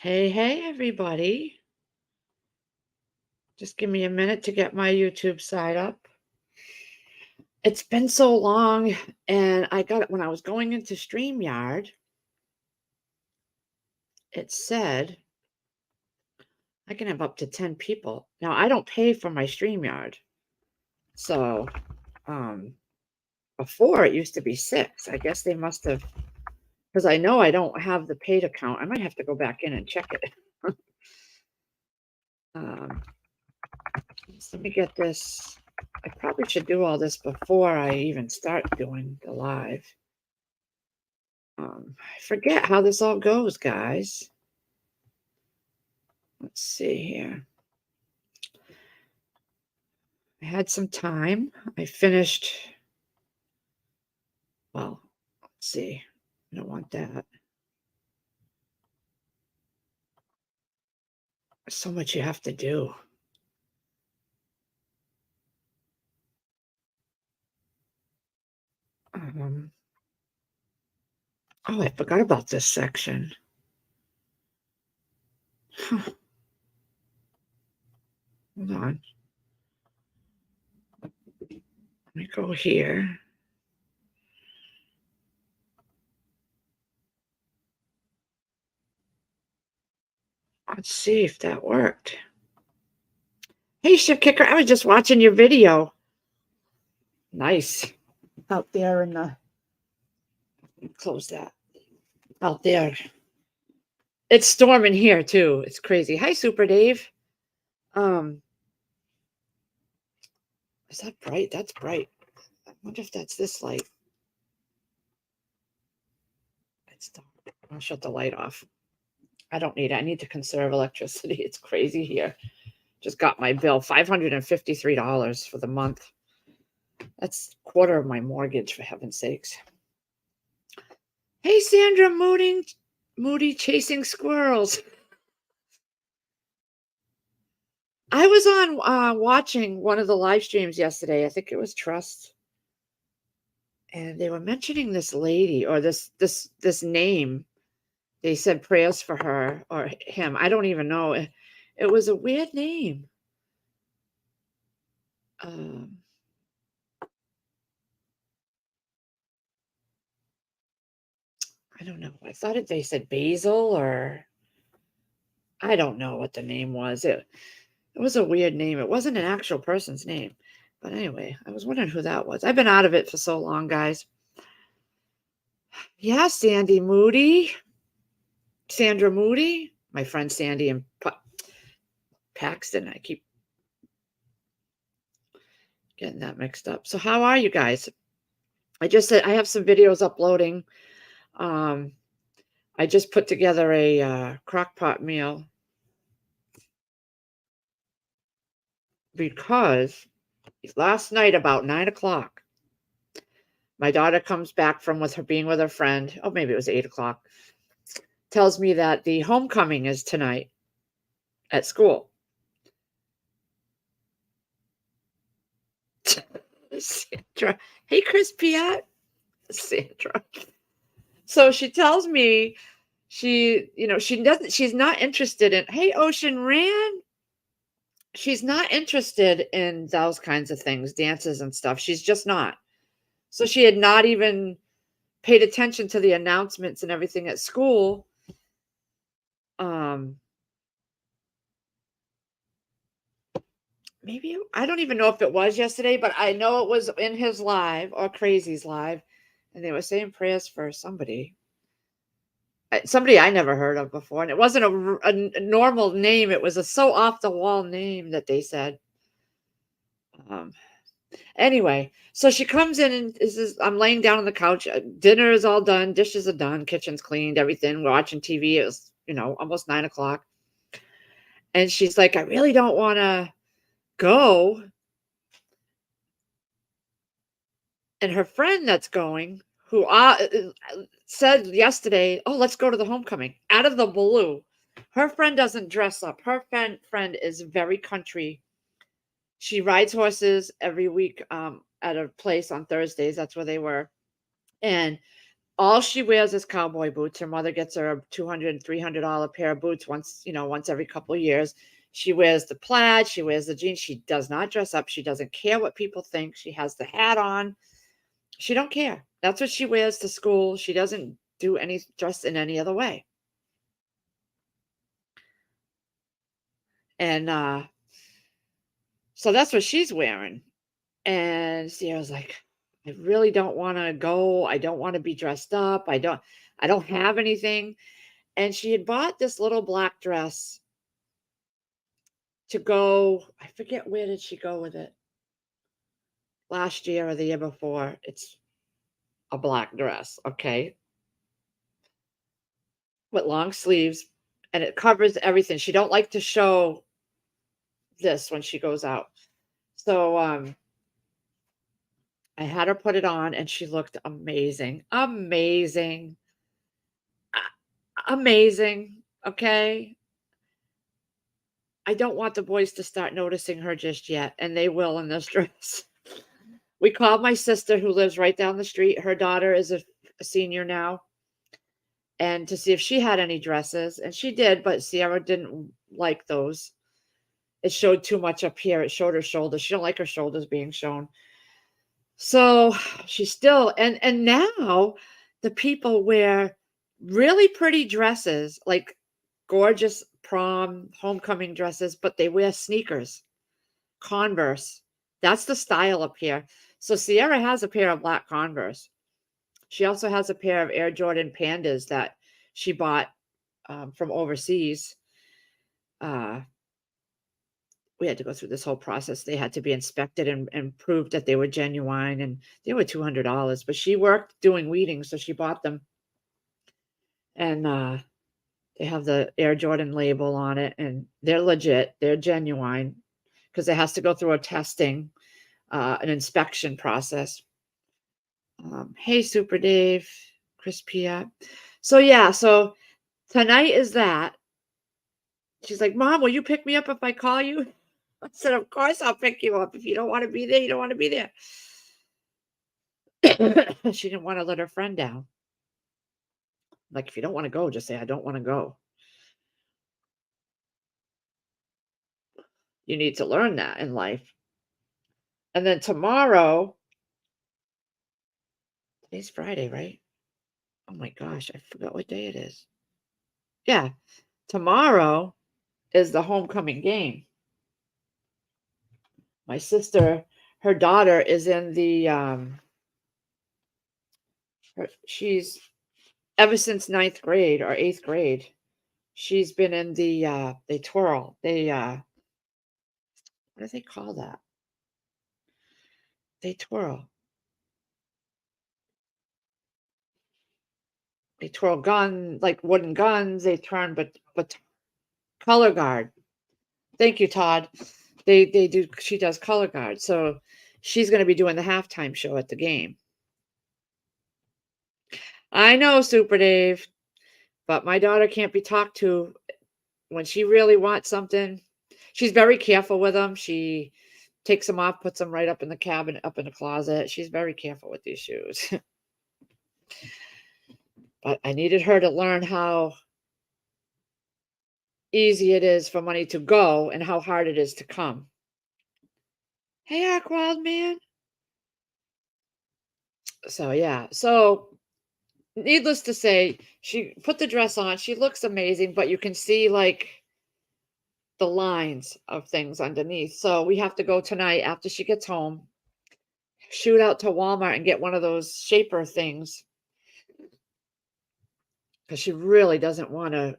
Hey, everybody. Just give me a minute to get my YouTube side up. It's been so long, and I got it when I was going into StreamYard, it said I can have up to 10 people. Now, I don't pay for my StreamYard. So, um, before it used to be 6. I guess they must have, because I know I don't have the paid account. I might have to go back in and check it. um, let me get this. I probably should do all this before I even start doing the live. I forget how this all goes, guys. Let's see here. I had some time. I finished. Well, let's see. I don't want that. There's so much you have to do. Um, oh, I forgot about this section. Huh. Hold on. Let me go here. Let's see if that worked. Hey, Chef Kicker, I was just watching your video. Nice. Out there in the, close that. Out there. It's storming here too. It's crazy. Hi, Super Dave. Is that bright? That's bright. I wonder if that's this light. It's dark. I'll shut the light off. I don't need it. I need to conserve electricity. It's crazy here. Just got my bill, $553 for the month. That's a quarter of my mortgage, for heaven's sakes. Hey, Sandra Moody chasing squirrels. I was on watching one of the live streams yesterday. I think it was Trust. And they were mentioning this lady or this name. They said prayers for her or him. I don't even know. It was a weird name. Um, I don't know. I thought they said Basil or I don't know what the name was. It was a weird name. It wasn't an actual person's name. But anyway, I was wondering who that was. I've been out of it for so long, guys. Yeah, Sandy Moody. Sandra Moody. My friend Sandy and Paxton. I keep getting that mixed up. So how are you guys? I just said I have some videos uploading. I just put together a crock pot meal because last night about 9 o'clock, my daughter comes back from being with her friend. Oh, maybe it was 8 o'clock. Tells me that the homecoming is tonight at school. Sandra. Hey, Chris Piat. Sandra. So she tells me she's not interested in, hey, Ocean Ran. She's not interested in those kinds of things, dances and stuff. She's just not. So she had not even paid attention to the announcements and everything at school. Maybe I don't even know if it was yesterday, but I know it was in his live or Crazy's live, and they were saying prayers for somebody I never heard of before, and it wasn't a normal name. It was a so off the wall name that they said. Anyway, so she comes in and I'm laying down on the couch. Dinner is all done, dishes are done, kitchen's cleaned, everything. We're watching TV. It was almost 9 o'clock, and she's like, "I really don't want to go." And her friend that's going, who said yesterday, "Oh, let's go to the homecoming," out of the blue. Her friend doesn't dress up. Her friend is very country. She rides horses every week at a place on Thursdays. That's where they were. And All she wears is cowboy boots. Her mother gets her a $200, $300 pair of boots once every couple of years. She wears the plaid, she wears the jeans. She does not dress up. She doesn't care what people think. She has the hat on. She don't care. That's what she wears to school. She doesn't do any dress in any other way. And so that's what she's wearing. And Sierra's like, I really don't want to go. I don't want to be dressed up. I don't have anything. And she had bought this little black dress to go. I forget, where did she go with it? Last year or the year before. It's a black dress, okay, with long sleeves, and it covers everything. She don't like to show this when she goes out. So I had her put it on and she looked amazing. Amazing. Amazing. Okay. I don't want the boys to start noticing her just yet, and they will in this dress. We called my sister who lives right down the street. Her daughter is a senior now, and to see if she had any dresses, and she did, but Sierra didn't like those. It showed too much up here. It showed her shoulders. She don't like her shoulders being shown. So she's still, and now the people wear really pretty dresses, like gorgeous prom, homecoming dresses, but they wear sneakers, Converse. That's the style up here. So Sierra has a pair of black Converse. She also has a pair of Air Jordan Pandas that she bought from overseas. We had to go through this whole process. They had to be inspected and proved that they were genuine, and they were $200. But she worked doing weeding, so she bought them. And they have the Air Jordan label on it, and they're legit. They're genuine because it has to go through a testing, an inspection process. Hey, Super Dave, Chris Pia. So yeah, so tonight is that. She's like, Mom, will you pick me up if I call you? I said, of course I'll pick you up. If you don't want to be there, you don't want to be there. She didn't want to let her friend down. Like, if you don't want to go, just say, I don't want to go. You need to learn that in life. And then tomorrow, today's Friday, right? Oh my gosh, I forgot what day it is. Yeah, tomorrow is the homecoming game. My sister, her daughter is in the she's ever since ninth grade or eighth grade. She's been in the they twirl. What do they call that? They twirl. They twirl gun, like wooden guns. They turn, but color guard. Thank you, Todd. They do. She does color guard, so she's going to be doing the halftime show at the game. I know, Super Dave, but my daughter can't be talked to when she really wants something. She's very careful with them. She takes them off, puts them right up in the cabinet, up in the closet. She's very careful with these shoes. But I needed her to learn how easy it is for money to go and how hard it is to come. Hey, Aquald man. So yeah. So needless to say, she put the dress on. She looks amazing, but you can see like the lines of things underneath. So we have to go tonight after she gets home, shoot out to Walmart and get one of those shaper things because she really doesn't want to.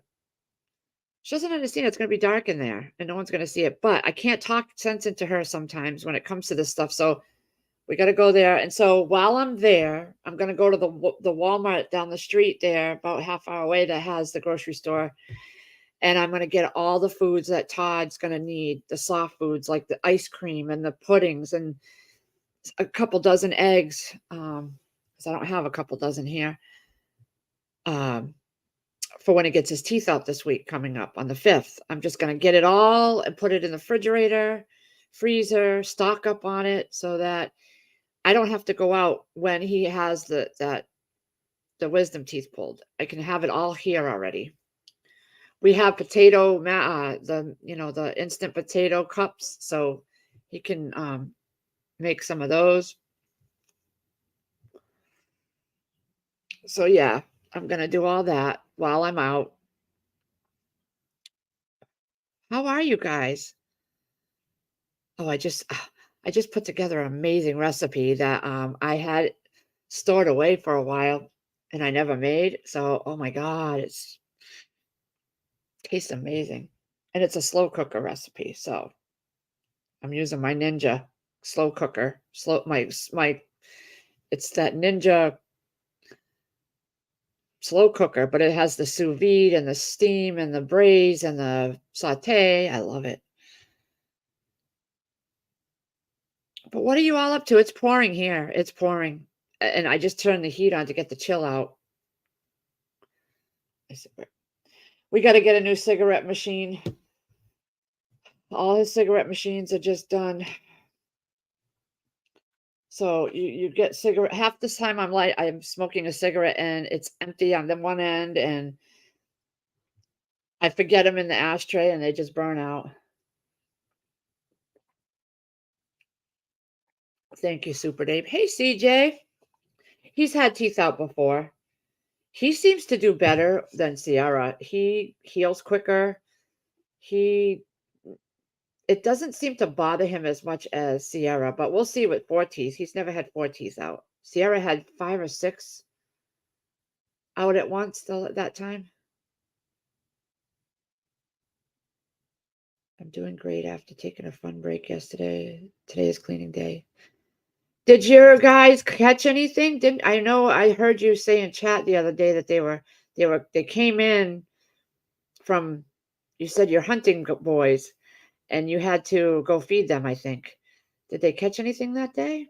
She doesn't understand it's going to be dark in there and no one's going to see it. But I can't talk sense into her sometimes when it comes to this stuff. So we got to go there. And so while I'm there, I'm going to go to the Walmart down the street there, about half hour away, that has the grocery store. And I'm going to get all the foods that Todd's going to need, the soft foods like the ice cream and the puddings and a couple dozen eggs, because I don't have a couple dozen here, for when he gets his teeth out this week coming up on the 5th. I'm just going to get it all and put it in the refrigerator, freezer, stock up on it so that I don't have to go out when he has that the wisdom teeth pulled. I can have it all here already. We have potato, the instant potato cups, so he can make some of those. So yeah, I'm gonna do all that while I'm out. How are you guys? Oh, I just put together an amazing recipe that I had stored away for a while and I never made. So, oh my God, it's tastes amazing. And it's a slow cooker recipe. So I'm using my Ninja slow cooker. My it's that Ninja slow cooker, but it has the sous vide and the steam and the braise and the saute. I love it. But what are you all up to? It's pouring here. It's pouring. And I just turned the heat on to get the chill out. We got to get a new cigarette machine. All his cigarette machines are just done. So you get cigarette half this time I'm smoking a cigarette and it's empty on the one end and I forget them in the ashtray and they just burn out. Thank you, Super Dave. Hey, CJ. He's had teeth out before. He seems to do better than Sierra. He heals quicker. He It doesn't seem to bother him as much as Sierra, but we'll see with 4 teeth. He's never had 4 teeth out. Sierra had 5 or 6 out at once still at that time. I'm doing great after taking a fun break yesterday. Today is cleaning day. Did your guys catch anything? Didn't I know I heard you say in chat the other day that they came in from you said you're hunting boys and you had to go feed them, I think. Did they catch anything that day?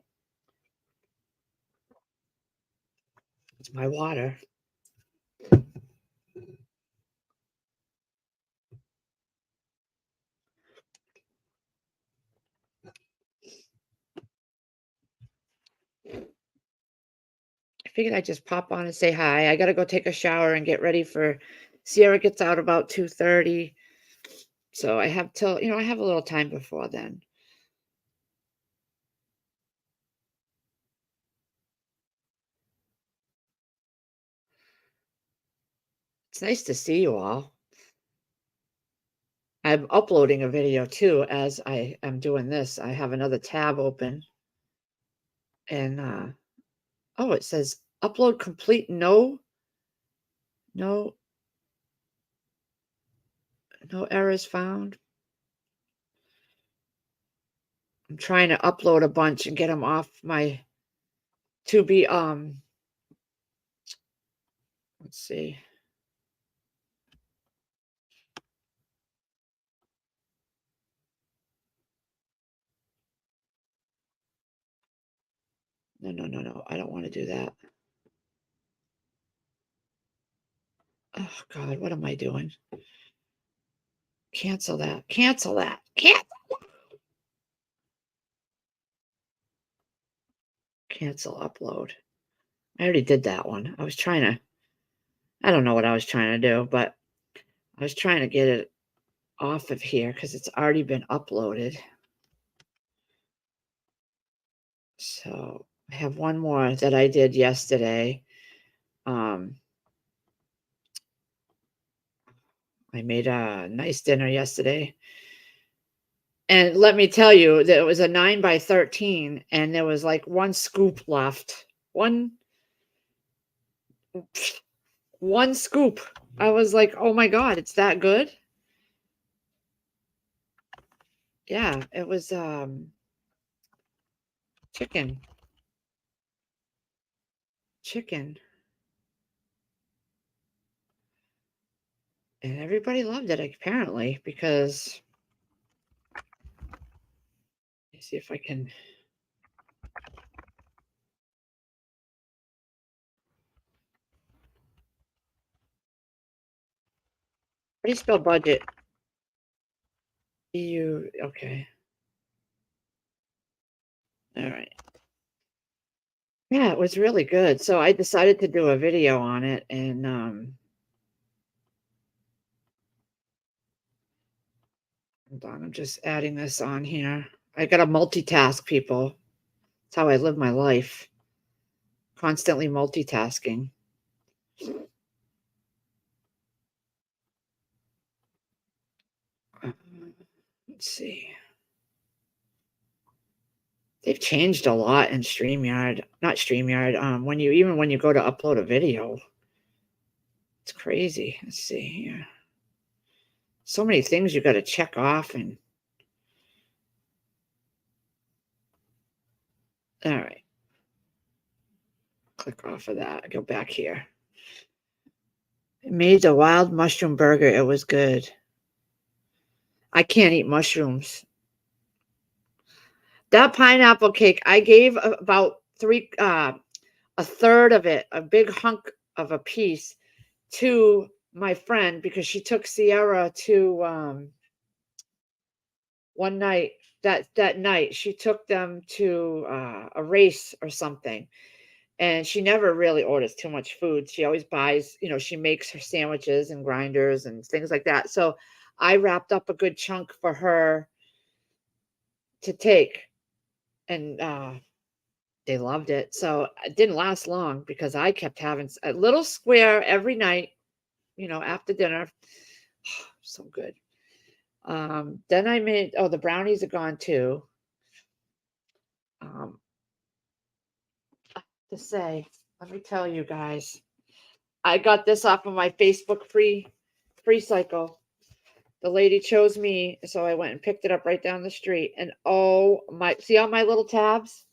It's my water. I figured I'd just pop on and say hi. I gotta go take a shower and get ready for Sierra gets out about 2:30. So I have till I have a little time before then. It's nice to see you all. I'm uploading a video too as I am doing this. I have another tab open and oh, it says upload complete. No no errors found. I'm trying to upload a bunch and get them off my to be let's see. No. I don't want to do that. Oh God, what am I doing? Cancel that. Cancel that. Cancel upload. I already did that one. I don't know what I was trying to do, but I was trying to get it off of here because it's already been uploaded. So I have one more that I did yesterday. I made a nice dinner yesterday. And let me tell you that it was a 9 by 13 and there was like one scoop left. One scoop. I was like, "Oh my God, it's that good?" Yeah, it was chicken. Chicken. And everybody loved it apparently because let me see if I can. How do you spell budget? EU. Okay. All right. Yeah, it was really good. So I decided to do a video on it, and hold on, I'm just adding this on here. I gotta multitask, people. That's how I live my life. Constantly multitasking. Uh, let's see. They've changed a lot in StreamYard. Not StreamYard. When you go to upload a video, it's crazy. Let's see here. So many things you got to check off, and all right, click off of that. Go back here. I made the wild mushroom burger. It was good. I can't eat mushrooms. That pineapple cake, I gave about a third of it, a big hunk of a piece, to my friend because she took Sierra to one night. That night she took them to a race or something, and she never really orders too much food. She always buys, she makes her sandwiches and grinders and things like that. So I wrapped up a good chunk for her to take, and they loved it. So it didn't last long because I kept having a little square every night, after dinner. So good. Then I made, oh, the brownies are gone too. Um, to say, let me tell you guys, I got this off of my Facebook free cycle. The lady chose me, so I went and picked it up right down the street. And oh my, see all my little tabs?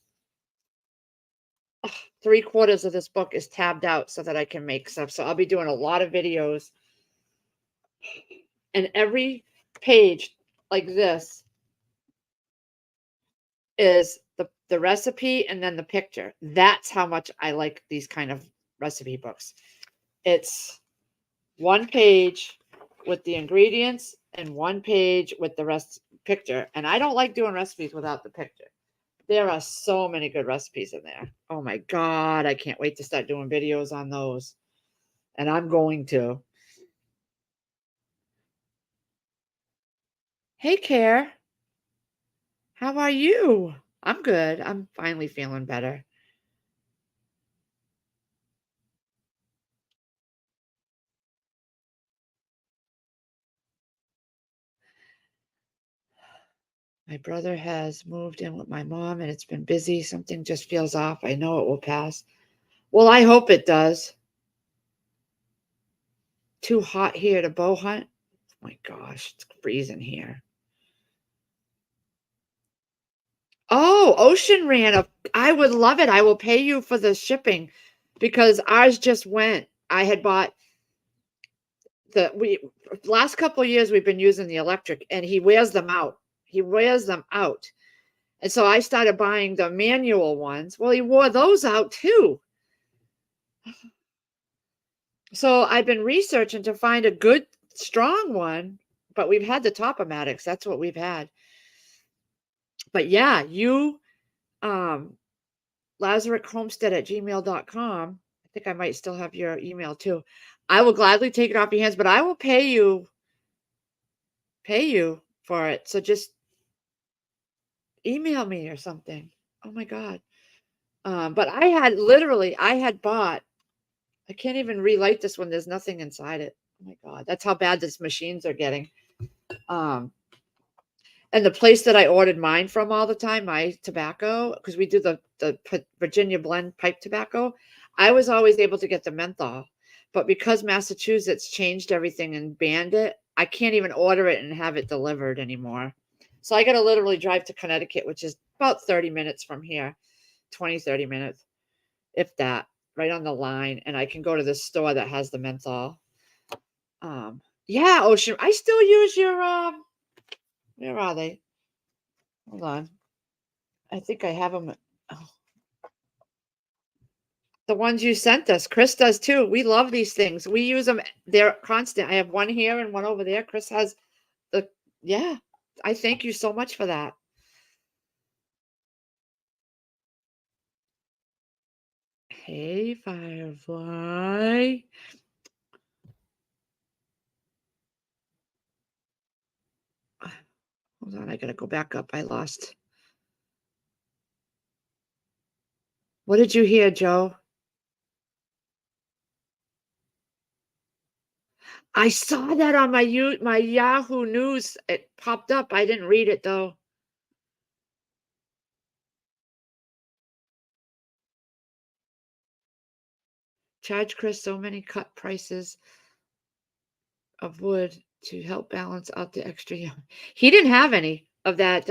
Ugh, 3/4 of this book is tabbed out so that I can make stuff. So I'll be doing a lot of videos, and every page like this is the recipe and then the picture. That's how much I like these kind of recipe books. It's one page with the ingredients and one page with the rest picture. And I don't like doing recipes without the picture. There are so many good recipes in there. Oh my God, I can't wait to start doing videos on those. And I'm going to. Hey, Care, how are you? I'm good. I'm finally feeling better. My brother has moved in with my mom and it's been busy. Something just feels off. I know it will pass. Well, I hope it does. Too hot here to bow hunt. Oh my gosh, it's freezing here. Oh, Ocean ran up. I would love it. I will pay you for the shipping because ours just went. I had bought we last couple of years we've been using the electric, and he wears them out. He wears them out. And so I started buying the manual ones. Well, he wore those out too. So I've been researching to find a good strong one, but we've had the Top-O-Matics. That's what we've had. But yeah, you um lazarichomestead@gmail.com. I think I might still have your email too. I will gladly take it off your hands, but I will pay you for it. So just email me or something. Oh my God. But I had bought, I can't even relight this one. There's nothing inside it. Oh my God. That's how bad these machines are getting. Um, and the place that I ordered mine from all the time, my tobacco, because we do the Virginia blend pipe tobacco, I was always able to get the menthol. But because Massachusetts changed everything and banned it, I can't even order it and have it delivered anymore. So I got to literally drive to Connecticut, which is about 30 minutes from here, 20, 30 minutes, if that, right on the line. And I can go to this store that has the menthol. Yeah, Ocean. I still use your where are they? Hold on. I think I have them. Oh, the ones you sent us. Chris does too. We love these things. We use them. They're constant. I have one here and one over there. Chris has the, yeah. I thank you so much for that. Hey, Firefly. Hold on, I gotta go back up. I lost. What did you hear, Joe? I saw that on my Yahoo News. It popped up. I didn't read it though. Charge Chris so many cut prices of wood to help balance out the extra. He didn't have any of that.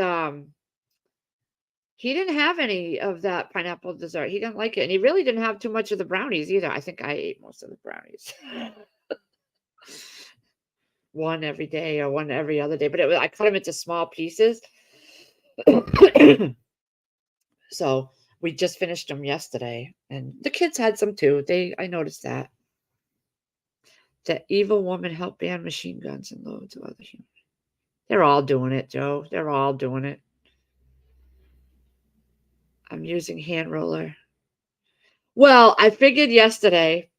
He didn't have any of that pineapple dessert. He didn't like it, and he really didn't have too much of the brownies either. I think I ate most of the brownies. One every day or one every other day, but I cut them into small pieces. So we just finished them yesterday, and the kids had some too. I noticed that. The evil woman helped ban machine guns and loads of other humans. They're all doing it, Joe. They're all doing it. I'm using hand roller. Well, I figured yesterday,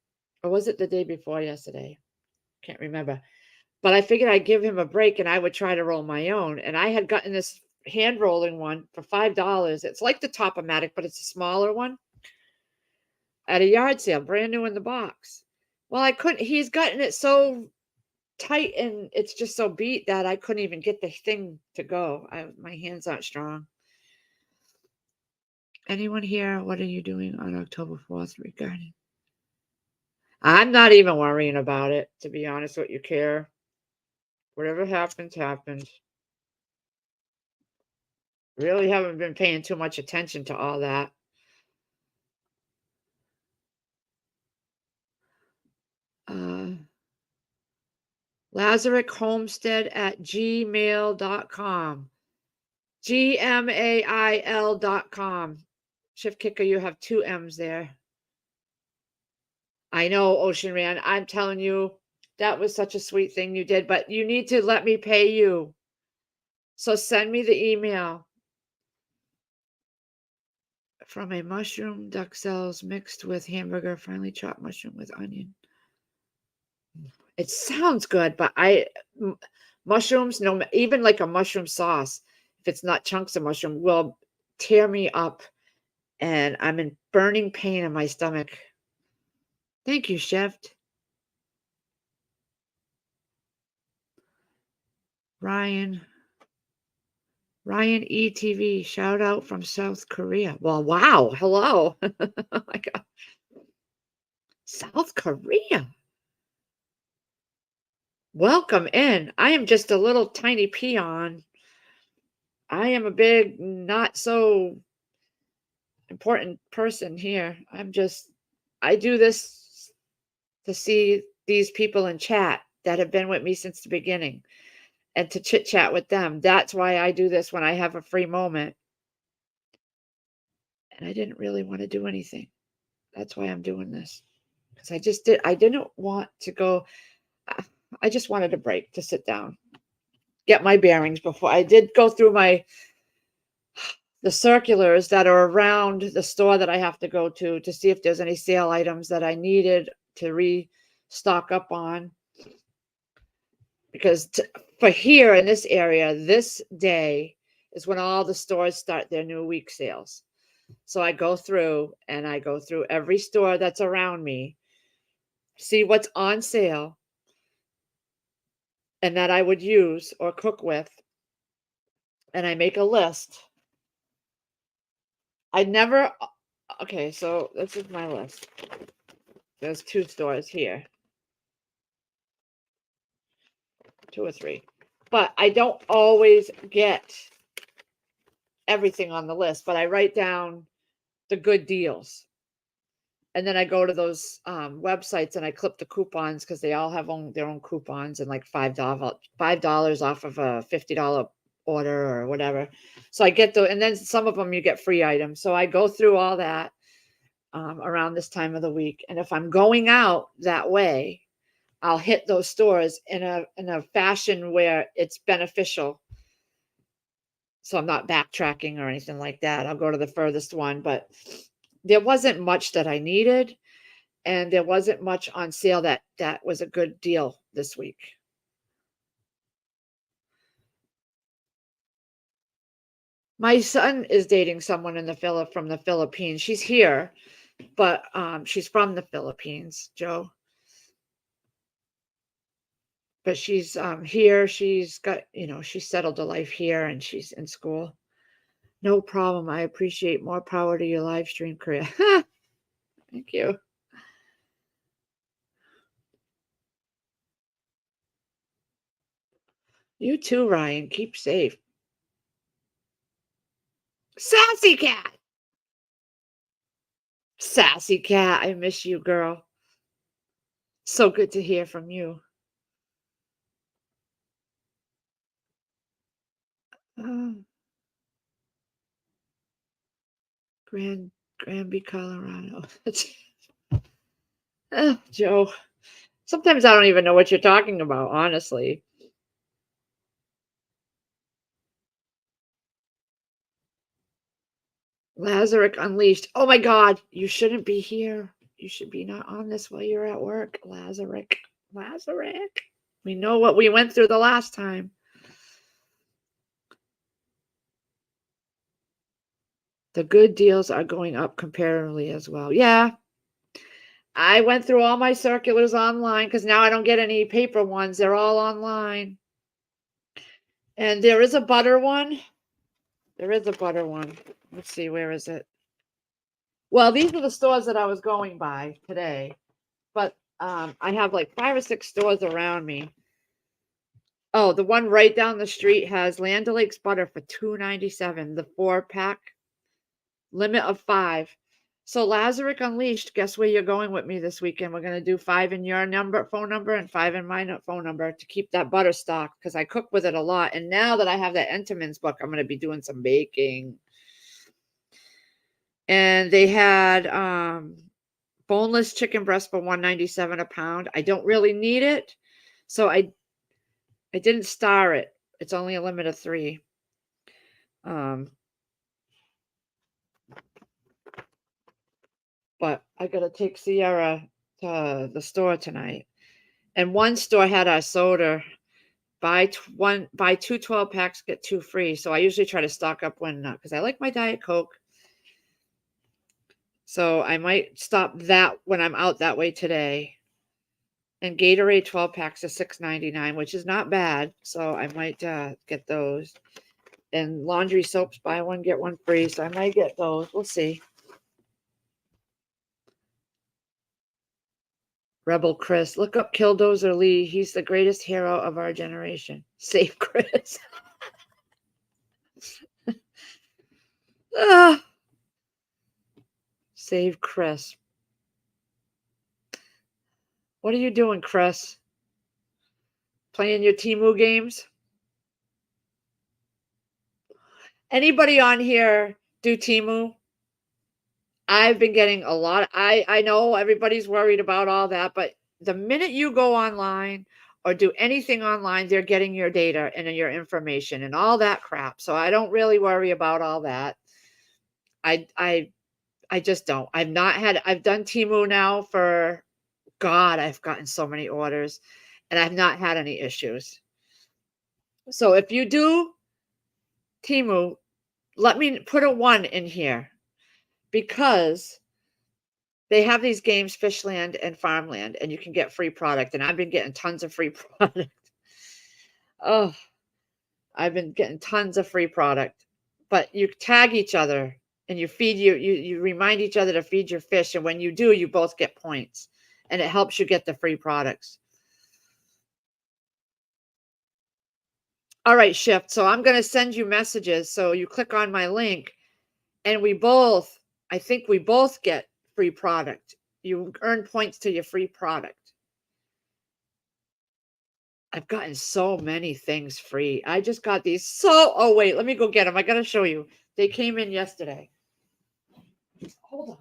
or was it the day before yesterday? Can't remember. But I figured I'd give him a break and I would try to roll my own. And I had gotten this hand rolling one for $5. It's like the Top-O-Matic, but it's a smaller one at a yard sale, brand new in the box. Well, I couldn't, he's gotten it so tight and it's just so beat that I couldn't even get the thing to go. My hands aren't strong. Anyone here? What are you doing on October 4th regarding? I'm not even worrying about it, to be honest with you, Care. Whatever happens, happens. Really haven't been paying too much attention to all that. Lazarick Homestead at gmail.com. gmail.com. Shift Kicker, you have 2 M's there. I know, Ocean Man. I'm telling you, that was such a sweet thing you did, but you need to let me pay you. So send me the email. From a mushroom duck cells mixed with hamburger, finely chopped mushroom with onion. It sounds good, but mushrooms, no, even like a mushroom sauce, if it's not chunks of mushroom, will tear me up, and I'm in burning pain in my stomach. Thank you, Chef. Ryan ETV, shout out from South Korea. Well, wow, hello. Oh my God. South Korea. Welcome in. I am just a little tiny peon. I am a big, not so important person here. I do this to see these people in chat that have been with me since the beginning and to chit chat with them. That's why I do this when I have a free moment. And I didn't really want to do anything. That's why I'm doing this. Because I didn't want to go. I just wanted a break to sit down, get my bearings before I did go through the circulars that are around the store that I have to go to see if there's any sale items that I needed to restock up on. Because for here in this area, this day is when all the stores start their new week sales. So I go through every store that's around me, see what's on sale and that I would use or cook with. And I make a list. Okay, so this is my list. There's 2 stores here. 2 or 3. But I don't always get everything on the list, but I write down the good deals. And then I go to those websites and I clip the coupons because they all have their own coupons and like $5 off of a $50 order or whatever. So I get and then some of them you get free items. So I go through all that around this time of the week. And if I'm going out that way, I'll hit those stores in a fashion where it's beneficial. So I'm not backtracking or anything like that. I'll go to the furthest one, but there wasn't much that I needed, and there wasn't much on sale that was a good deal this week. My son is dating someone in the from the Philippines. She's here, but she's from the Philippines, Joe. But she's here. She's got, she's settled a life here and she's in school. No problem. I appreciate more power to your live stream career. Thank you. You too, Ryan. Keep safe. Sassy cat. Sassy cat. I miss you, girl. So good to hear from you. Oh, Granby, Colorado. Oh, Joe. Sometimes I don't even know what you're talking about, honestly. Lazarick Unleashed. Oh my God, you shouldn't be here. You should be not on this while you're at work. Lazarick. Lazarick. We know what we went through the last time. The good deals are going up comparatively as well. Yeah. I went through all my circulars online because now I don't get any paper ones. They're all online. And there is a butter one. There is a butter one. Let's see, where is it? Well, these are the stores that I was going by today, but I have like 5 or 6 stores around me. Oh, the one right down the street has Land O'Lakes butter for $2.97, the 4-pack, limit of 5. So Lazarick Unleashed, guess where you're going with me this weekend? We're gonna do 5 in your phone number, and 5 in my phone number to keep that butter stock because I cook with it a lot. And now that I have that Entenmann's book, I'm gonna be doing some baking. And they had boneless chicken breast for $1.97 a pound. I don't really need it, so I didn't star it. It's only a limit of 3. But I gotta take Sierra to the store tonight. And one store had our soda. Buy 2 12-packs, get 2 free. So I usually try to stock up when because I like my Diet Coke. So I might stop that when I'm out that way today. And Gatorade 12 packs is $6.99, which is not bad. So I might get those. And laundry soaps, buy one, get one free. So I might get those. We'll see. Rebel Chris. Look up Killdozer Lee. He's the greatest hero of our generation. Save Chris. Ah, save Chris. What are you doing, Chris? Playing your Temu games? Anybody on here do Temu? I've been getting a lot. I know everybody's worried about all that, but the minute you go online or do anything online, they're getting your data and your information and all that crap. So I don't really worry about all that. I just don't. I've done Temu now for God, I've gotten so many orders and I've not had any issues. So if you do Temu, let me put a 1 in here because they have these games, Fishland and Farmland, and you can get free product. And I've been getting tons of free product. Oh, I've been getting tons of free product. But you tag each other and you feed you remind each other to feed your fish. And when you do, you both get points. And it helps you get the free products. All right, Shift. So I'm going to send you messages. So you click on my link and I think we both get free product. You earn points to your free product. I've gotten so many things free. I just got these. Oh, wait, let me go get them. I got to show you. They came in yesterday. Hold on.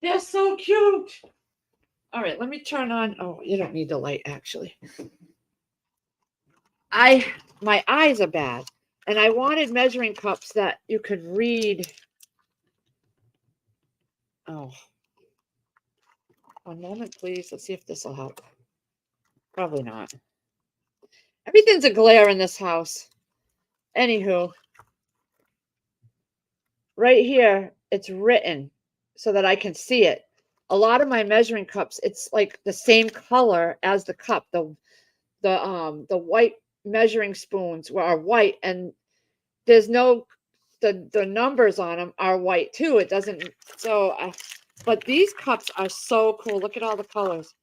They're so cute. All right, let me turn on. Oh, you don't need the light actually. My eyes are bad, and I wanted measuring cups that you could read. Oh, one moment, please. Let's see if this will help. Probably not. Everything's a glare in this house. Anywho, right here, it's written so that I can see it. A lot of my measuring cups, it's like the same color as the cup. The white measuring spoons are white, and there's no the numbers on them are white too. It doesn't but these cups are so cool. Look at all the colors.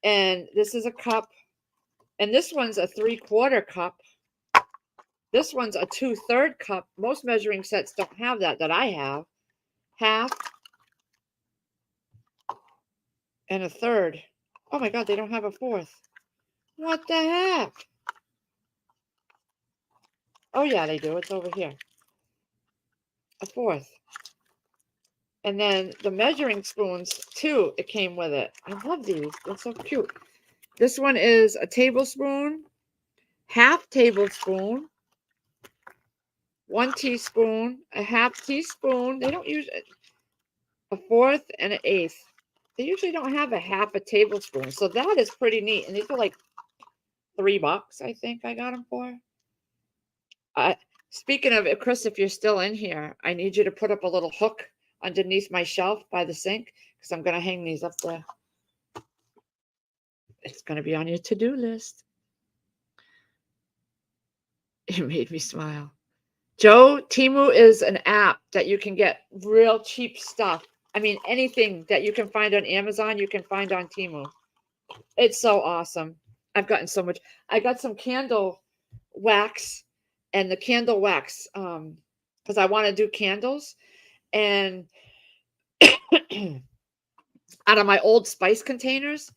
And this is a cup, and this one's a 3/4 cup. This one's a 2/3 cup. Most measuring sets don't have that I have. Half and a third. Oh my God, they don't have a fourth. What the heck? Oh yeah, they do. It's over here. A fourth. And then the measuring spoons too, it came with it. I love these. They're so cute. This one is a tablespoon, half tablespoon, 1 teaspoon, a half teaspoon. They don't use it. A fourth and an eighth. They usually don't have a half a tablespoon. So that is pretty neat. And these are like $3, I think I got them for. Speaking of it, Chris, if you're still in here, I need you to put up a little hook underneath my shelf by the sink because I'm going to hang these up there. It's going to be on your to-do list. It made me smile. Joe, Temu is an app that you can get real cheap stuff. I mean, anything that you can find on Amazon, you can find on Temu. It's so awesome. I've gotten so much. I got some candle wax, and the candle wax, because I want to do candles, and out of my old spice containers.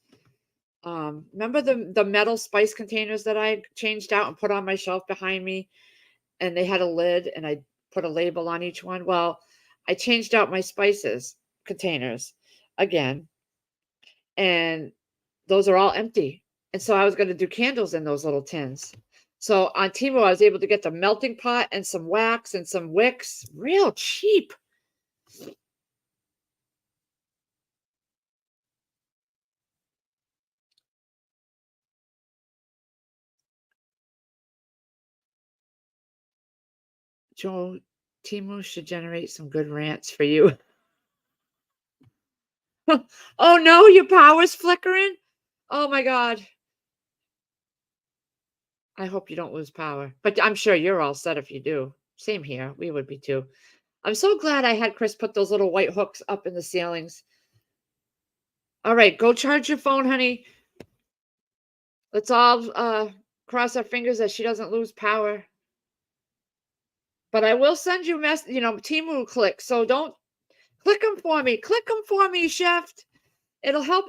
Remember the metal spice containers that I changed out and put on my shelf behind me, and they had a lid, and I put a label on each one. Well, I changed out my spices containers again, and those are all empty. And so I was going to do candles in those little tins. So on Temu, I was able to get the melting pot and some wax and some wicks, real cheap. Joe, Temu should generate some good rants for you. Oh no, your power's flickering? Oh my God. I hope you don't lose power. But I'm sure you're all set if you do. Same here. We would be too. I'm so glad I had Chris put those little white hooks up in the ceilings. All right, go charge your phone, honey. Let's all cross our fingers that she doesn't lose power. But I will send you Temu clicks. So don't click them for me. Click them for me, chef. It'll help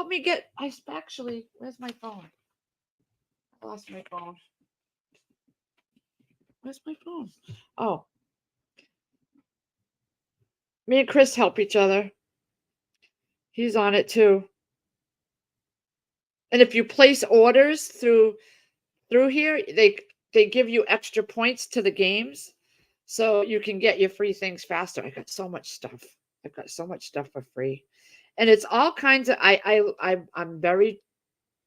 me get. Actually, where's my phone? I lost my phone. Where's my phone? Oh, me and Chris help each other. He's on it too. And if you place orders through here, they give you extra points to the games, so you can get your free things faster. I got so much stuff. I've got so much stuff for free, and it's all kinds of. I'm very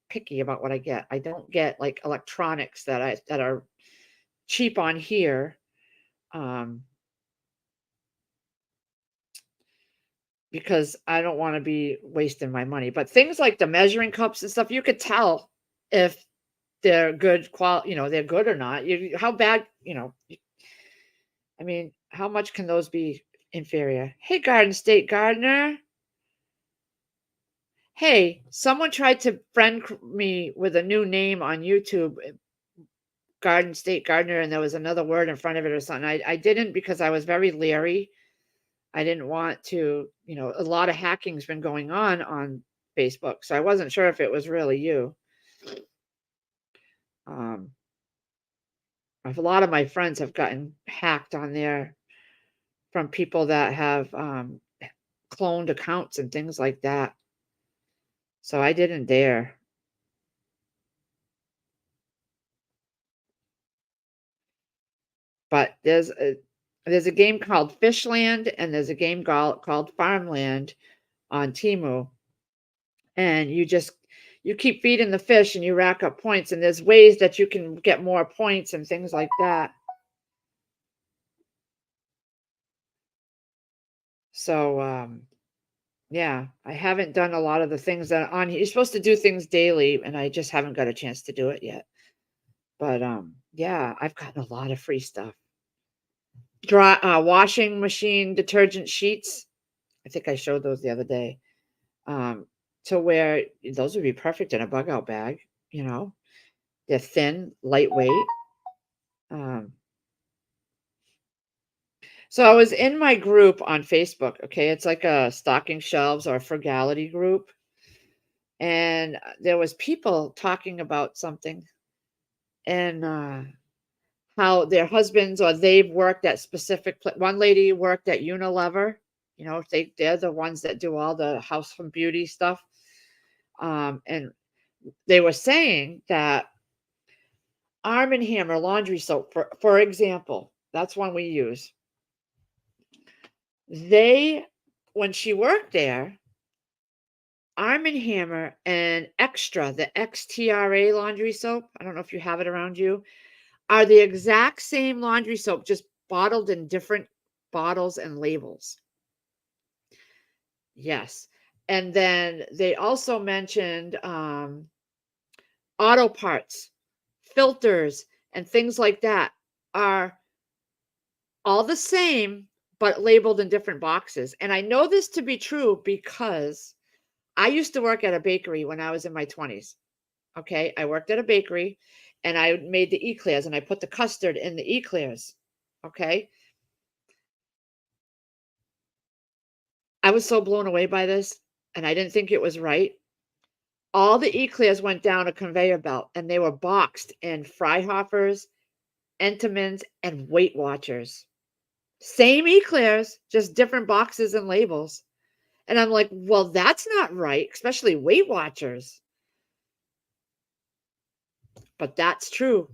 picky about what I get. I don't get like electronics that are cheap on here. Because I don't want to be wasting my money. But things like the measuring cups and stuff, you could tell if they're good quality, they're good or not. How bad, I mean, how much can those be inferior? Hey, Garden State Gardener. Hey, someone tried to friend me with a new name on YouTube, Garden State Gardener, and there was another word in front of it or something. I didn't because I was very leery. I didn't want to, a lot of hacking's been going on Facebook, so I wasn't sure if it was really you. A lot of my friends have gotten hacked on there from people that have cloned accounts and things like that. So I didn't dare. But there's a game called Fishland and there's a game called Farmland on Temu, and you keep feeding the fish and you rack up points, and there's ways that you can get more points and things like that. So yeah, I haven't done a lot of the things that on you're supposed to do things daily, and I just haven't got a chance to do it yet. But yeah, I've gotten a lot of free stuff. Washing machine detergent sheets. I think I showed those the other day. Um, to where those would be perfect in a bug out bag, you know. They're thin, lightweight. Um, so I was in my group on Facebook. Okay, it's like a stocking shelves or frugality group, and there was people talking about something, and how their husbands or they've worked at specific. One lady worked at Unilever. You know, they're the ones that do all the house from beauty stuff. And they were saying that Arm & Hammer laundry soap, for example, that's one we use. When she worked there, Arm & Hammer and Extra, the XTRA laundry soap, I don't know if you have it around you, are the exact same laundry soap, just bottled in different bottles and labels. Yes. And then they also mentioned auto parts, filters, and things like that are all the same, but labeled in different boxes. And I know this to be true because I used to work at a bakery when I was in my 20s. Okay. I worked at a bakery and I made the eclairs and I put the custard in the eclairs. Okay. I was so blown away by this and I didn't think it was right. All the eclairs went down a conveyor belt and they were boxed in Freihoffers, Entenmann's, and Weight Watchers. Same eclairs, just different boxes and labels. And I'm like, well, that's not right, especially Weight Watchers. But that's true.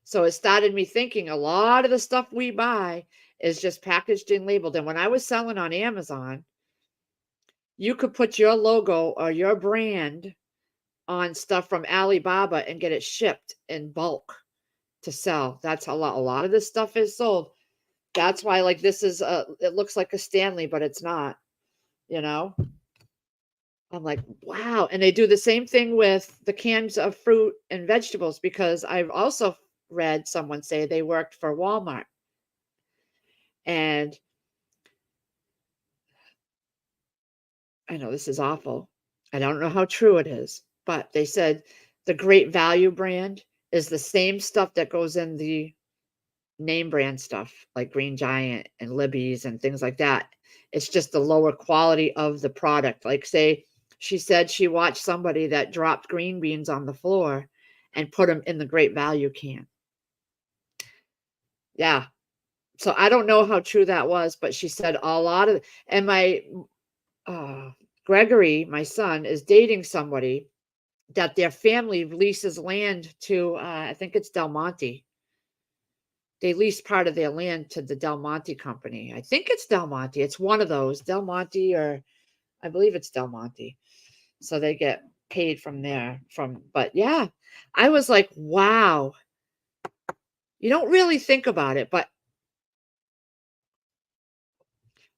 So it started me thinking a lot of the stuff we buy is just packaged and labeled. And when I was selling on Amazon, you could put your logo or your brand on stuff from Alibaba and get it shipped in bulk to sell. That's a lot. A lot of this stuff is sold. That's why, like, this is it looks like a Stanley, but it's not, you know? I'm like, wow. And they do the same thing with the cans of fruit and vegetables because I've also read someone say they worked for Walmart. And I know this is awful. I don't know how true it is, but they said the Great Value brand is the same stuff that goes in the name brand stuff like Green Giant and Libby's and things like that. It's just the lower quality of the product. Like, say, she said she watched somebody that dropped green beans on the floor and put them in the Great Value can. Yeah. So I don't know how true that was, but she said a lot of, and my Gregory, my son, is dating somebody that their family leases land to, I think it's Del Monte. They lease part of their land to the Del Monte company. I think it's Del Monte. It's one of those, Del Monte, or I believe it's Del Monte. So they get paid from there. But yeah, I was like, wow. You don't really think about it, but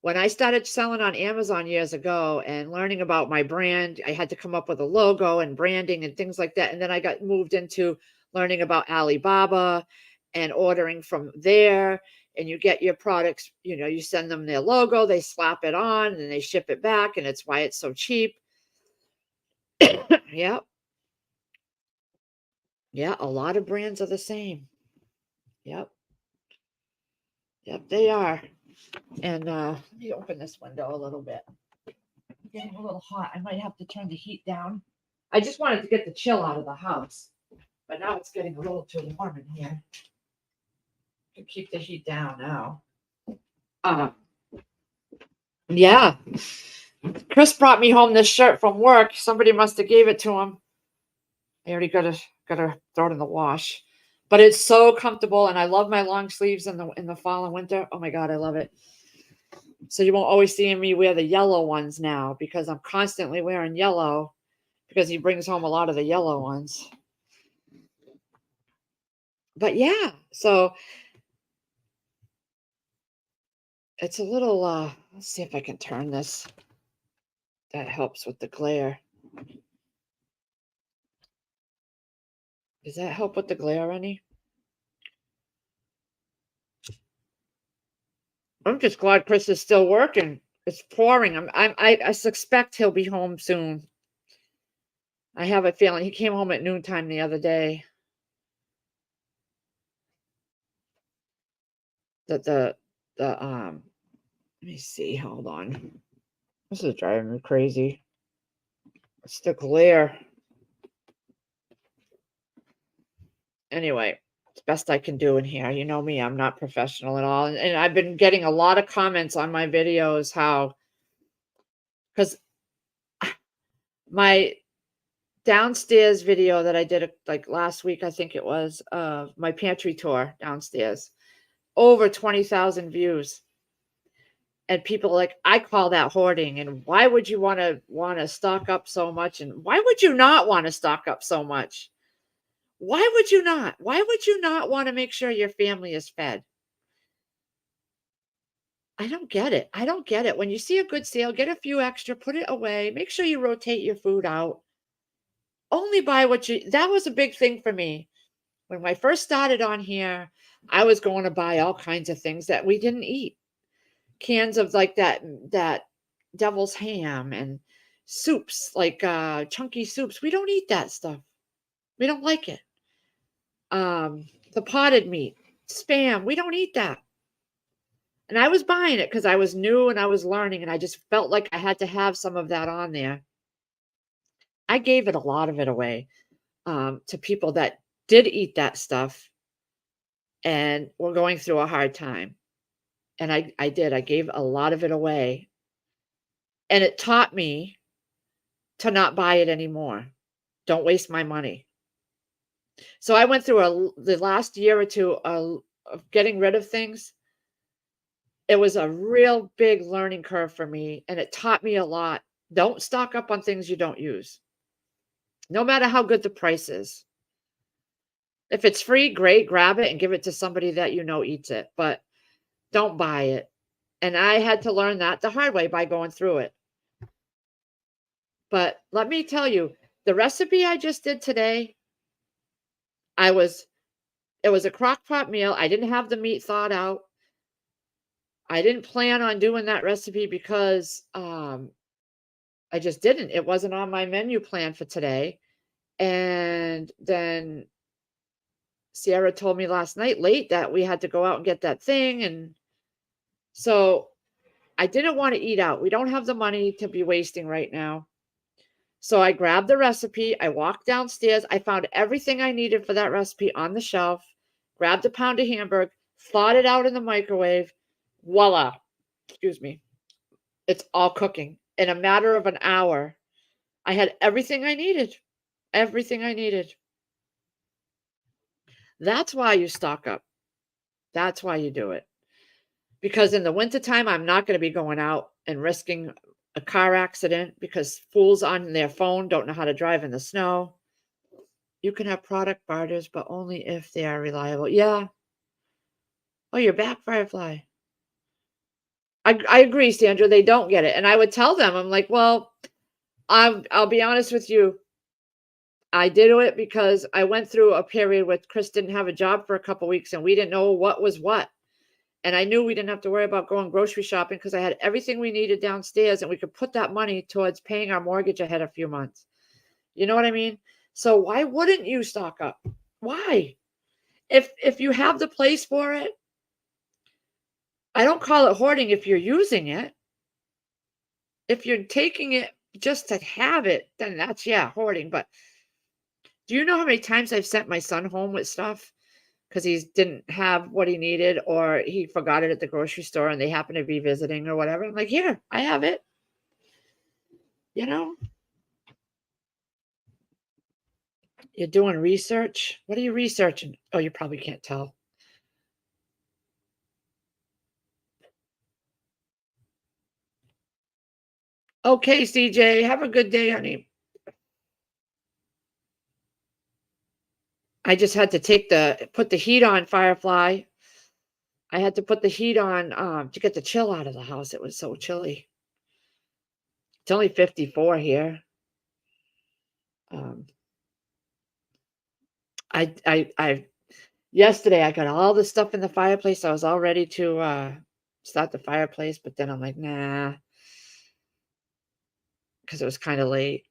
when I started selling on Amazon years ago and learning about my brand, I had to come up with a logo and branding and things like that. And then I got moved into learning about Alibaba and ordering from there. And you get your products, you send them their logo, they slap it on, and then they ship it back. And it's why it's so cheap. Yep. Yeah. A lot of brands are the same. Yep. Yep. They are. And let me open this window a little bit. It's getting a little hot. I might have to turn the heat down. I just wanted to get the chill out of the house, but now it's getting a little too warm in here. To keep the heat down now. Uh, Yeah. Chris brought me home this shirt from work. Somebody must have gave it to him. I already gotta throw it in the wash. But it's so comfortable, and I love my long sleeves in the fall and winter. Oh my god, I love it. So you won't always see me wear the yellow ones now because I'm constantly wearing yellow because he brings home a lot of the yellow ones. But yeah, so it's a little let's see if I can turn this. That helps with the glare. Does that help with the glare any? I'm just glad Chris is still working. It's pouring. I suspect he'll be home soon. I have a feeling he came home at noontime the other day. That the let me see, hold on. This is driving me crazy. It's the glare. Anyway, it's best I can do in here. You know me, I'm not professional at all. And I've been getting a lot of comments on my videos how because my downstairs video that I did like last week, I think it was, my pantry tour downstairs, over 20,000 views. And people like, I call that hoarding. And why would you want to stock up so much? And why would you not want to stock up so much? Why would you not? Why would you not want to make sure your family is fed? I don't get it. I don't get it. When you see a good sale, get a few extra, put it away, make sure you rotate your food out. Only buy what you that was a big thing for me. When I first started on here, I was going to buy all kinds of things that we didn't eat. Cans of like that devil's ham and soups, like chunky soups. We don't eat that stuff. We don't like it. The potted meat, spam, we don't eat that. And I was buying it because I was new and I was learning, and I just felt like I had to have some of that on there. I gave it a lot of it away to people that did eat that stuff and were going through a hard time. And I did. I gave a lot of it away. And it taught me to not buy it anymore. Don't waste my money. So I went through the last year or two of getting rid of things. It was a real big learning curve for me, and it taught me a lot. Don't stock up on things you don't use, no matter how good the price is. If it's free, great, grab it and give it to somebody that you know eats it, but don't buy it. And I had to learn that the hard way by going through it. But let me tell you, the recipe I just did today, I was it was a crock pot meal. I didn't have the meat thawed out. I didn't plan on doing that recipe because I just didn't. It wasn't on my menu plan for today. And then Sierra told me last night late that we had to go out and get that thing. And so I didn't want to eat out. We don't have the money to be wasting right now. So I grabbed the recipe. I walked downstairs. I found everything I needed for that recipe on the shelf, grabbed a pound of hamburger, thawed it out in the microwave. Voila. Excuse me. It's all cooking. In a matter of an hour, I had everything I needed. Everything I needed. That's why you stock up. That's why you do it. Because in the wintertime, I'm not going to be going out and risking a car accident because fools on their phone don't know how to drive in the snow. You can have product barters, but only if they are reliable. Yeah. Oh, you're back, Firefly. I agree, Sandra. They don't get it. And I would tell them, I'm like, well, I'll be honest with you. I did it because I went through a period where Chris didn't have a job for a couple weeks and we didn't know what was what. And I knew we didn't have to worry about going grocery shopping because I had everything we needed downstairs and we could put that money towards paying our mortgage ahead a few months. You know what I mean? So why wouldn't you stock up? Why? If you have the place for it, I don't call it hoarding if you're using it. If you're taking it just to have it, then that's hoarding. But do you know how many times I've sent my son home with stuff? because he didn't have what he needed or he forgot it at the grocery store and they happen to be visiting or whatever. I'm like, here, I have it. You know, you're doing research. What are you researching? Oh, you probably can't tell. Okay, CJ, have a good day, honey. I just had to put the heat on, Firefly. I had to put the heat on to get the chill out of the house. It was so chilly. It's only 54 here. Um, I yesterday I got all the stuff in the fireplace. I was all ready to start the fireplace, but then I'm like, nah, because it was kind of late.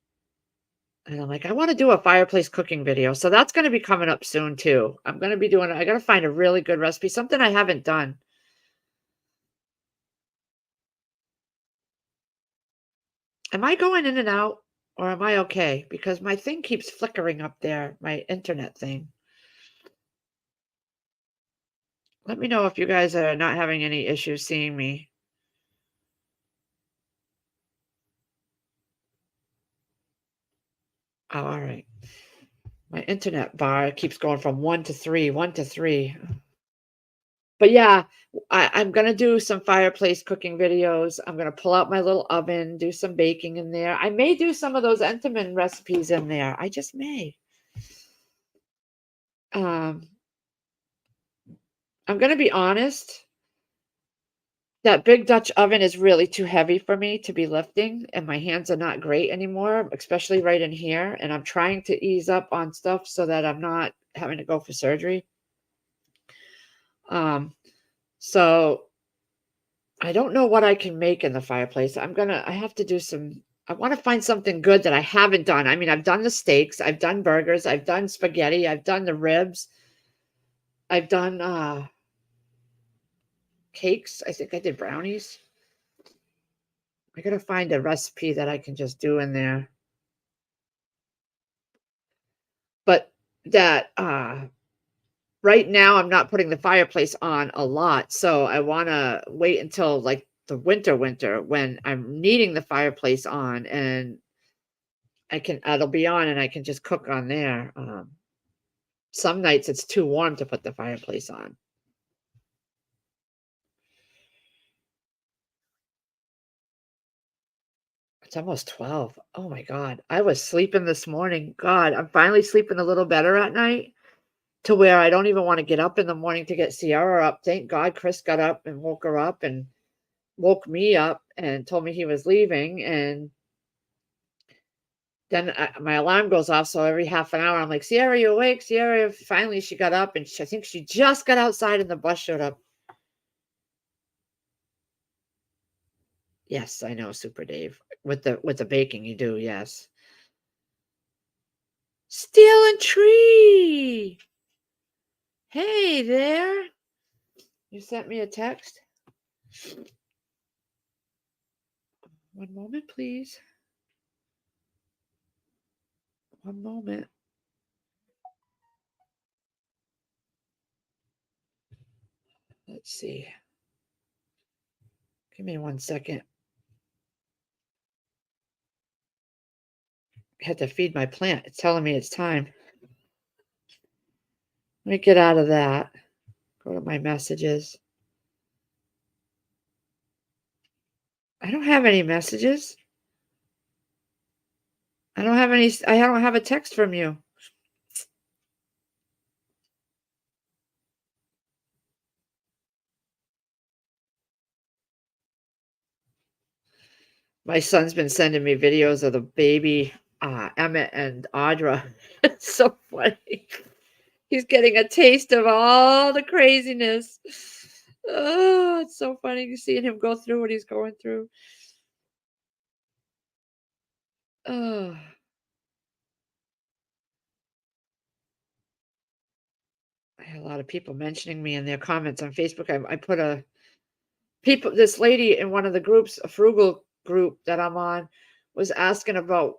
And I'm like, I want to do a fireplace cooking video. So that's going to be coming up soon too. I'm going to be doing, I got to find a really good recipe, something I haven't done. Am I going in and out or am I okay? Because my thing keeps flickering up there, my internet thing. Let me know if you guys are not having any issues seeing me. Oh, all right. My internet bar keeps going from 1 to 3, 1 to 3. But yeah, I'm gonna do some fireplace cooking videos. I'm gonna pull out my little oven, do some baking in there. I may do some of those Entenmann recipes in there. I just may. Um, I'm gonna be honest. That big Dutch oven is really too heavy for me to be lifting, and my hands are not great anymore, especially right in here. And I'm trying to ease up on stuff so that I'm not having to go for surgery. Um, so I don't know what I can make in the fireplace. I have to do some, I want to find something good that I haven't done. I mean, I've done the steaks, I've done burgers, I've done spaghetti, I've done the ribs, I've done cakes. I think I did brownies. I gotta find a recipe that I can just do in there. But that right now I'm not putting the fireplace on a lot, so I want to wait until like the winter when I'm needing the fireplace on and it'll be on and I can just cook on there. Some nights it's too warm to put the fireplace on. It's almost 12. Oh my God. I was sleeping this morning. God, I'm finally sleeping a little better at night to where I don't even want to get up in the morning to get Sierra up. Thank God Chris got up and woke her up and woke me up and told me he was leaving. And then my alarm goes off. So every half an hour, I'm like, Sierra, you awake? Sierra, finally she got up and I think she just got outside and the bus showed up. Yes, I know, Super Dave. With the baking, you do, yes. Steel and Tree. Hey there. You sent me a text. One moment, please. One moment. Let's see. Give me 1 second. I had to feed my plant. It's telling me it's time. Let me get out of that. Go to my messages. I don't have any messages. I don't have a text from you. My son's been sending me videos of the baby Emmett and Audra. It's so funny. He's getting a taste of all the craziness. Oh, it's so funny seeing him go through what he's going through. Oh, I had a lot of people mentioning me in their comments on Facebook. I put this lady in one of the groups, a frugal group that I'm on, was asking about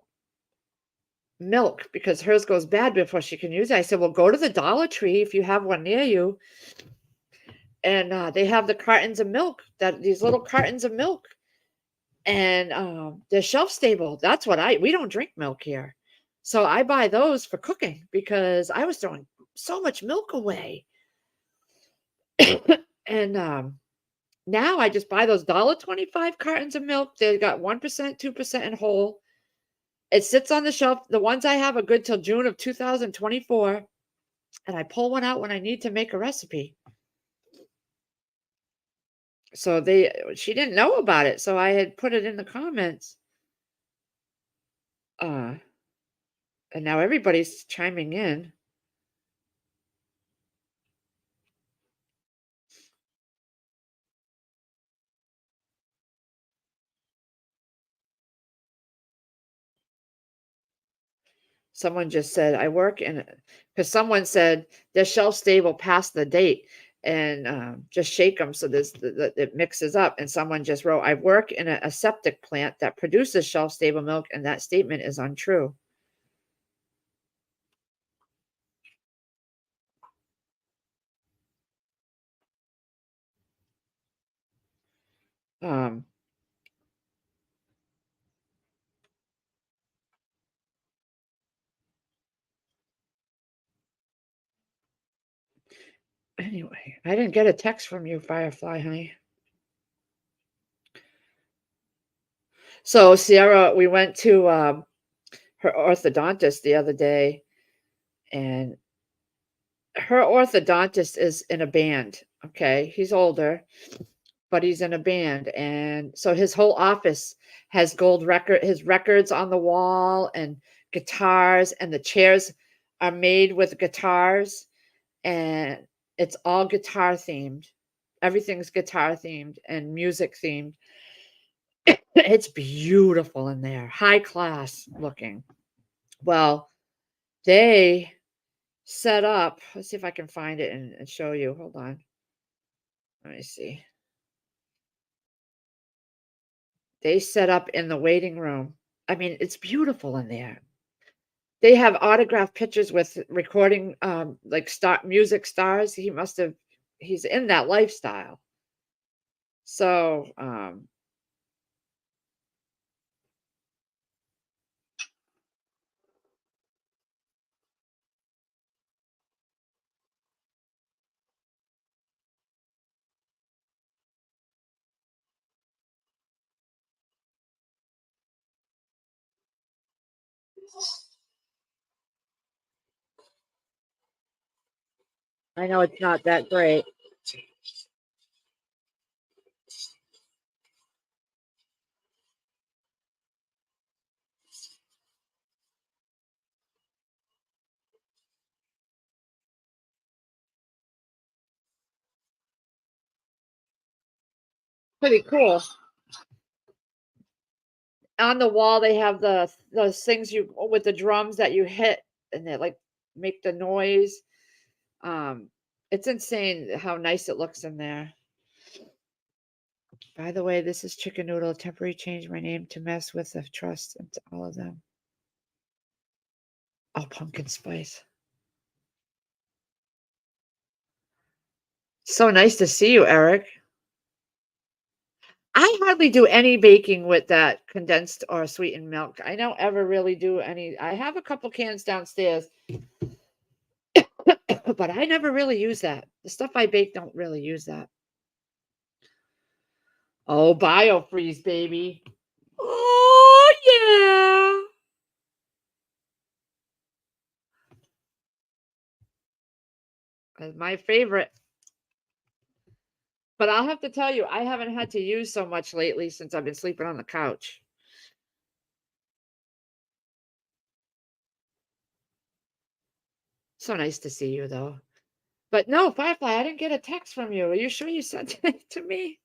milk because hers goes bad before she can use it. I said, well, go to the Dollar Tree if you have one near you. And they have the cartons of milk, these little cartons of milk. And they're shelf stable. That's what we don't drink milk here. So I buy those for cooking because I was throwing so much milk away. And now I just buy those $1.25 cartons of milk. They got 1%, 2% in whole. It sits on the shelf. The ones I have are good till June of 2024. And I pull one out when I need to make a recipe. So she didn't know about it. So I had put it in the comments. And now everybody's chiming in. Someone just said, I work in, because someone said they're shelf stable past the date and just shake them so it mixes up. And someone just wrote, I work in a septic plant that produces shelf stable milk, and that statement is untrue. Anyway, I didn't get a text from you, Firefly, honey. So Sierra, we went to her orthodontist the other day, and her orthodontist is in a band. Okay, he's older, but he's in a band, and so his whole office has his records on the wall and guitars, and the chairs are made with guitars, and it's all guitar themed. Everything's guitar themed and music themed. It's beautiful in there, high class looking. Well, they set up, let's see if I can find it and show you. Hold on. Let me see. They set up in the waiting room. I mean, it's beautiful in there. They have autographed pictures with recording like music stars. He's in that lifestyle. So I know it's not that great. Pretty cool. On the wall, they have those things you with the drums that you hit and they like make the noise. It's insane how nice it looks in there. By the way, this is Chicken Noodle. Temporarily changed my name to mess with the trust and all of them. Oh, pumpkin spice. So nice to see you, Eric. I hardly do any baking with that condensed or sweetened milk. I don't ever really do any. I have a couple cans downstairs, but I never really use that. The stuff I bake don't really use that. Oh, BioFreeze, baby. Oh, yeah. My favorite. But I'll have to tell you, I haven't had to use so much lately since I've been sleeping on the couch. So nice to see you, though. But no, Firefly, I didn't get a text from you. Are you sure you sent it to me?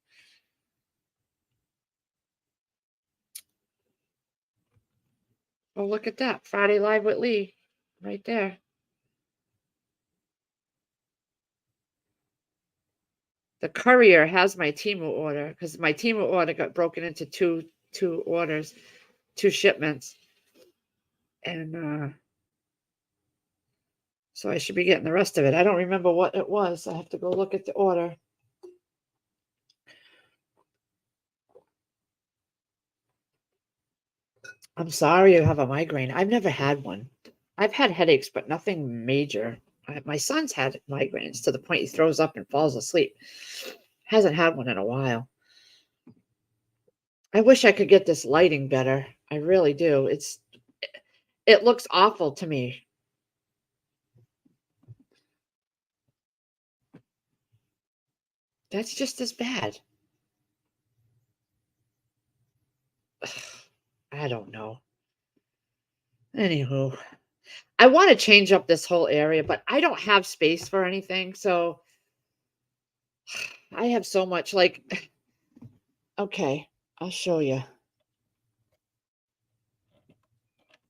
Oh, look at that. Friday Live with Lee. Right there. The courier has my Temu order because my Temu order got broken into two orders, two shipments. And so I should be getting the rest of it. I don't remember what it was. I have to go look at the order. I'm sorry you have a migraine. I've never had one. I've had headaches, but nothing major. My son's had migraines to the point he throws up and falls asleep. Hasn't had one in a while. I wish I could get this lighting better. I really do. It looks awful to me. That's just as bad. I don't know. Anywho, I want to change up this whole area, but I don't have space for anything. So I have so much like, okay, I'll show you.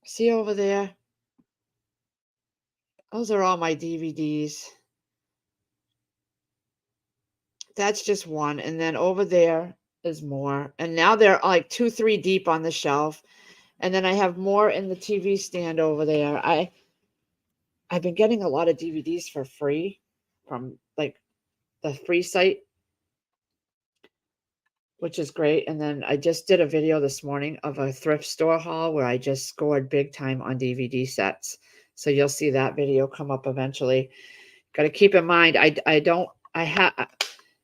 See over there? Those are all my DVDs. That's just one. And then over there is more. And now they're like 2, 3 deep on the shelf. And then I have more in the TV stand over there. I've been getting a lot of DVDs for free from like the free site, which is great. And then I just did a video this morning of a thrift store haul where I just scored big time on DVD sets. So you'll see that video come up eventually. Got to keep in mind,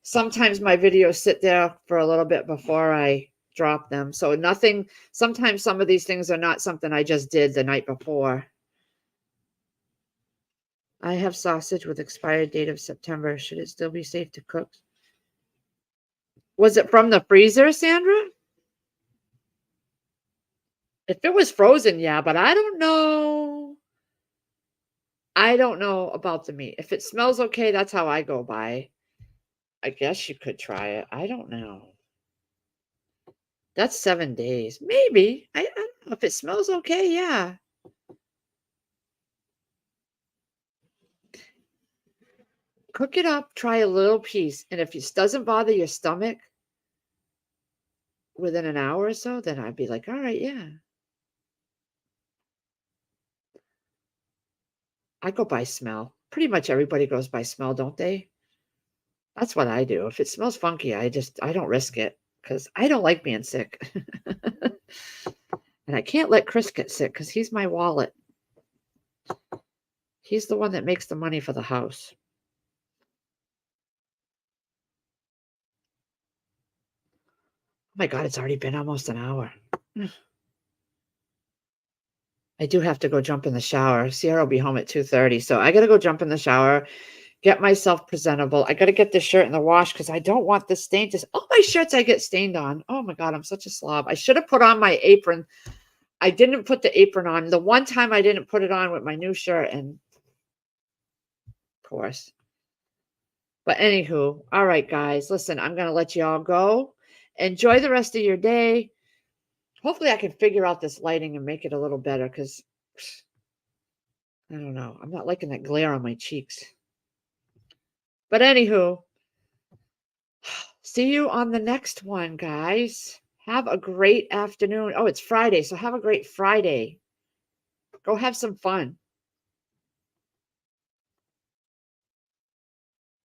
sometimes my videos sit there for a little bit before I drop them. So sometimes some of these things are not something I just did the night before. I have sausage with expired date of September. Should it still be safe to cook? Was it from the freezer, Sandra? If it was frozen, yeah, but I don't know. I don't know about the meat. If it smells okay, that's how I go by. I guess you could try it. I don't know. That's 7 days. Maybe. I don't know. If it smells okay, yeah. Cook it up, try a little piece. And if it doesn't bother your stomach within an hour or so, then I'd be like, all right, yeah. I go by smell. Pretty much everybody goes by smell, don't they? That's what I do. If it smells funky, I don't risk it because I don't like being sick. And I can't let Chris get sick because he's my wallet. He's the one that makes the money for the house. Oh my God, it's already been almost an hour. I do have to go jump in the shower. Sierra will be home at 2:30. So I got to go jump in the shower, get myself presentable. I got to get this shirt in the wash because I don't want this stain. All my shirts I get stained on. Oh my God, I'm such a slob. I should have put on my apron. I didn't put the apron on. The one time I didn't put it on with my new shirt, and of course. But anywho, all right, guys, listen, I'm going to let you all go. Enjoy the rest of your day. Hopefully I can figure out this lighting and make it a little better because I don't know. I'm not liking that glare on my cheeks. But anywho, see you on the next one, guys. Have a great afternoon. Oh, it's Friday, so have a great Friday. Go have some fun.